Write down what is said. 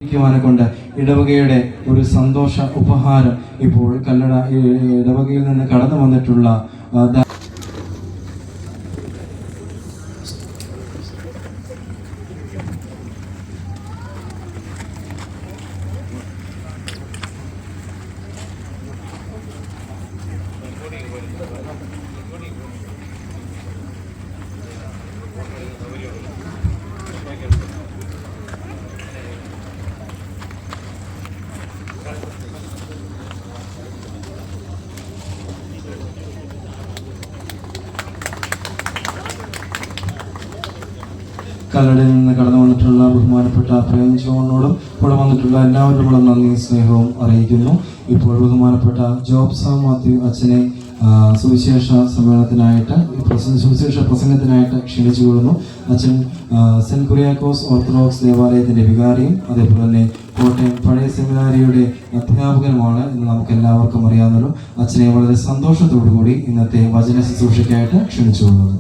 കൊണ്ട് ഇടവകയുടെ ഒരു സന്തോഷ ഉപഹാരം ഇപ്പോൾ കല്ലട ഇടവകയിൽ നിന്ന് കടന്നു വന്നിട്ടുള്ള കല്ലടയിൽ നിന്ന് കടന്നു വന്നിട്ടുള്ള ബഹുമാനപ്പെട്ട പ്രേം ജോണിനോടും ഇവിടെ വന്നിട്ടുള്ള എല്ലാവരോടുമുള്ള നന്ദി സ്നേഹവും അറിയിക്കുന്നു. ഇപ്പോൾ ബഹുമാനപ്പെട്ട ജോബ് സാം മാത്യു അച്ഛനെ സുവിശേഷ സമ്മേളനത്തിനായിട്ട് സുവിശേഷ പ്രസംഗത്തിനായിട്ട് ക്ഷണിച്ചുകൊള്ളുന്നു. അച്ഛൻ സെന്റ് കുര്യാക്കോസ് ഓർത്തഡോക്സ് ദേവാലയത്തിന്റെ വികാരിയും അതേപോലെ തന്നെ കോട്ടയം പഴയ സെമിനാരിയുടെ അധ്യാപകനുമാണ് എന്ന് നമുക്ക് എല്ലാവർക്കും അറിയാവുന്നല്ലോ. അച്ഛനെ വളരെ സന്തോഷത്തോടു കൂടി ഇന്നത്തെ വചന ശുശ്രൂഷയ്ക്കായിട്ട് ക്ഷണിച്ചുകൊള്ളുന്നു.